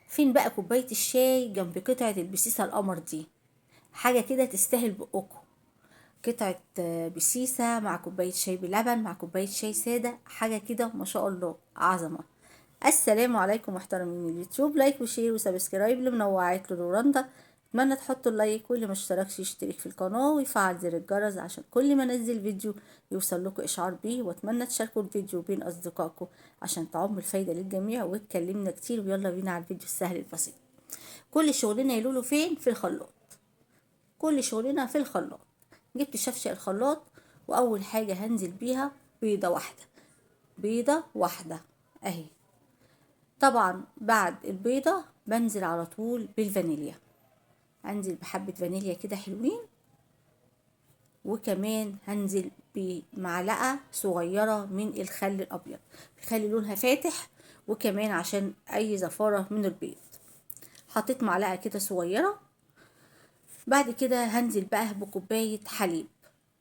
فين بقى كوباية الشاي جنب قطعة البسيسة القمر دي؟ حاجة كده تستاهل بقكم. قطعة بسيسة مع كوباية شاي بلبن مع كوباية شاي سادة، حاجة كده ما شاء الله عظمة. السلام عليكم محترمين اليوتيوب، لايك وشير وسبسكرايب لمنوعات لورندا. اتمنى تحطوا اللايك، واللي ما اشتركش يشترك في القناة ويفعل زر الجرس عشان كل ما انزل فيديو يوصل لكم اشعار بيه. واتمنى تشاركوا الفيديو بين اصدقائكم عشان تعم الفايدة للجميع. واتكلمنا كتير ويلا بينا على الفيديو السهل البسيط. كل شغلنا يلولو فين؟ في الخلاط. كل شغلنا في الخلاط. جبت شفشق الخلاط، واول حاجة هنزل بيها بيضة واحدة. بيضة واحدة اهي. طبعا بعد البيضة بنزل على طول بالفانيليا. انزل بحبة فانيليا كده حلوين، وكمان هنزل بمعلقة صغيرة من الخل الابيض. الخل لونها فاتح، وكمان عشان اي زفارة من البيض حطيت معلقة كده صغيرة. بعد كده هنزل بقى بكوباية حليب.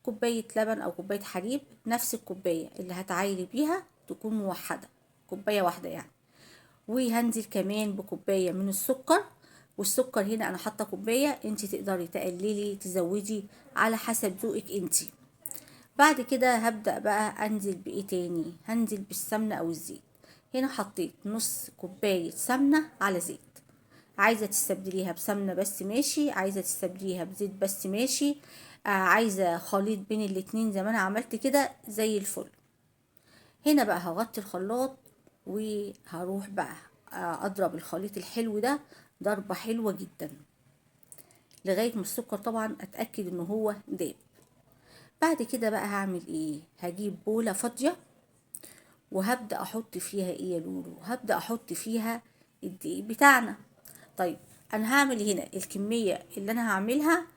كوباية لبن او كوباية حليب، نفس الكوباية اللي هتعايري بيها تكون موحدة، كوباية واحدة يعني. وهنزل كمان بكوباية من السكر. والسكر هنا انا حاطه كوبايه، انت تقدري تقللي تزودي على حسب ذوقك انت. بعد كده هبدا بقى انزل بايه تاني، هنزل بالسمنه او الزيت. هنا حطيت نص كوبايه سمنه على زيت. عايزه تستبدليها بسمنه بس ماشي، عايزه تستبدليها بزيت بس ماشي. عايزه خليط بين الاتنين زي ما انا عملت كده زي الفل. هنا بقى هغطي الخلاط وهروح بقى اضرب الخليط الحلو ده ضربة حلوة جدا لغاية ما السكر طبعا اتأكد ان هو داب. بعد كده بقى هعمل ايه، هجيب بولة فاضية وهبدأ احط فيها ايه يا لولو، هبدأ احط فيها الدقيق بتاعنا. طيب انا هعمل هنا الكمية اللي انا هعملها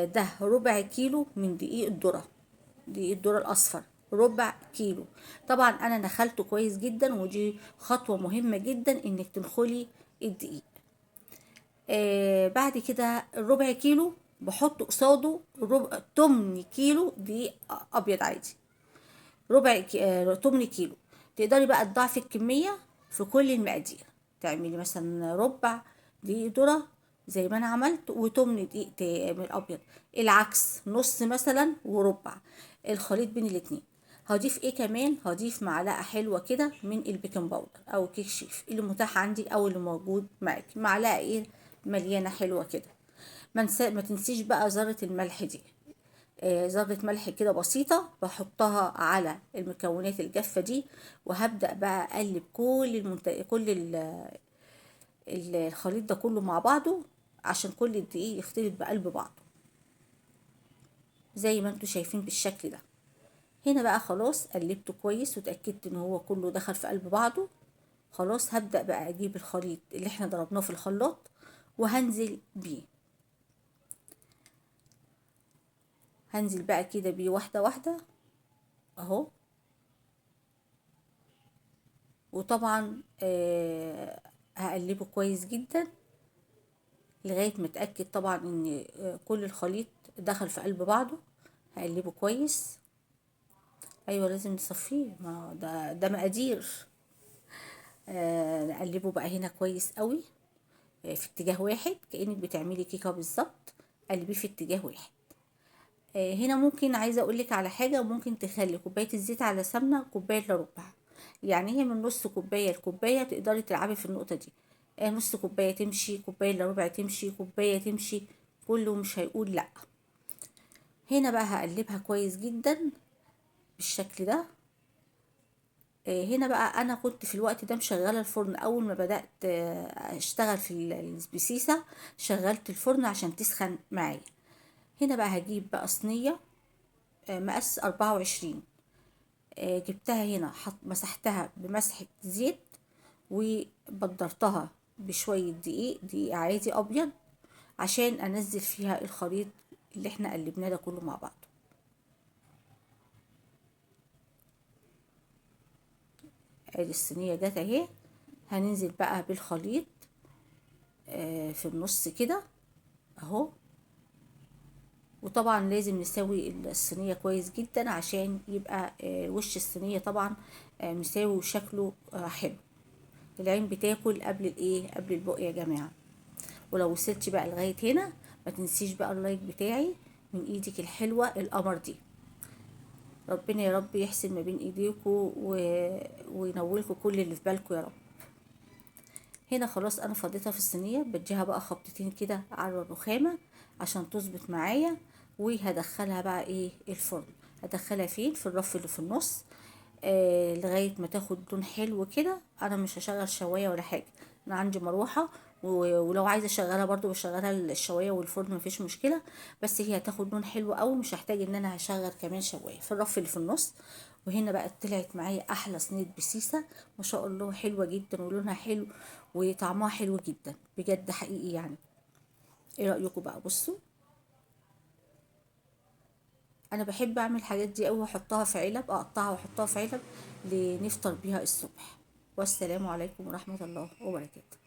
ده ربع كيلو من دقيق الذرة. دقيق الذرة الاصفر ربع كيلو. طبعا انا نخلته كويس جدا، ودي خطوة مهمة جدا انك تنخلي الدقيق. بعد كده الربع كيلو بحط قصاده ربع تمن كيلو دقيق ابيض عادي. تمن كيلو. تقدري بقى تضاعفي الكمية في كل المقادير، تعملي مثلا ربع دقيق ذرة زي ما انا عملت، وتمن دقيق من الابيض. العكس نص مثلا وربع، الخليط بين الاتنين. هضيف ايه كمان، هضيف معلقة حلوة كده من البيكنج باودر او كيك شيف اللي متاح عندك او اللي موجود معاكي. معلقة ايه مليانة حلوة كده. ما تنسيش بقى ذرة الملح دي. ذرة ملح كده بسيطة بحطها على المكونات الجافة دي. وهبدأ بقى أقلب الخليط ده كله مع بعضه عشان كل الدقيق يختلط بقلب بعضه زي ما انتوا شايفين بالشكل ده. هنا بقى خلاص قلبته كويس وتأكدت ان هو كله دخل في قلب بعضه. خلاص هبدأ بقى اجيب الخليط اللي احنا ضربناه في الخلاط وهنزل بيه. هنزل بقى كده بيه واحدة واحدة اهو. وطبعا هقلبه كويس جدا لغاية ما اتأكد طبعا ان كل الخليط دخل في قلب بعضه. هقلبه كويس. ايوه لازم نصفيه، ما ده مقادير. نقلبه بقى هنا كويس قوي في اتجاه واحد كأنك بتعملي كيكة بالظبط. قلبيه في اتجاه واحد. هنا ممكن عايزه اقولك على حاجه، ممكن تخلي كوبايه الزيت على سمنه كوبايه الا ربع. يعني هي من نص كوبايه لكوبايه تقدري تلعبي في النقطه دي. نص كوبايه تمشي، كوبايه الا ربع تمشي، كوبايه تمشي، كله مش هيقول لا. هنا بقى هقلبها كويس جدا بالشكل ده. هنا بقى انا كنت في الوقت ده مشغله الفرن. اول ما بدات اشتغل في البسيسه شغلت الفرن عشان تسخن معايا. هنا بقى هجيب بقى صينيه مقاس 24. جبتها هنا مسحتها بمسحة زيت وبدرتها بشوية دقيق عادي أبيض عشان أنزل فيها الخليط اللي احنا قلبناه ده كله مع بعض. ادي الصينية جت اهي. هننزل بقى بالخليط في النص كده اهو. وطبعا لازم نسوي الصينية كويس جدا عشان يبقى وش الصينية طبعا مساوي وشكله حلو. العين بتاكل قبل الايه، قبل البق يا جماعه. ولو وصلتي بقى لغايه هنا ما تنسيش بقى اللايك بتاعي من ايدك الحلوه القمر دي. ربنا يا رب يحسن ما بين ايديكم وينولكم كل اللي في بالكم يا رب. هنا خلاص انا فضيتها في الصينيه، بديها بقى خبطتين كده على الرخامه عشان تظبط معايا. وهدخلها بقى ايه الفرن. هدخلها فين؟ في الرف اللي في النص. لغايه ما تاخد لون حلو كده. انا مش هشغل شوايه ولا حاجه، انا عندي مروحه ولو عايزه اشغلها برضو بشغلها الشوايه والفرن مفيش مشكله. بس هي هتاخد لون حلو قوي، مش هحتاج ان انا هشغل كمان شوايه في الرف اللي في النص. وهنا بقى طلعت معايا احلى صينيه بسيسه ما شاء الله، حلوه جدا ولونها حلو وطعمها حلو جدا بجد حقيقي يعني. ايه رايكم بقى؟ بصوا انا بحب اعمل الحاجات دي قوي، واحطها في علب، اقطعها واحطها في علب لنفطر بيها الصبح. والسلام عليكم ورحمه الله وبركاته.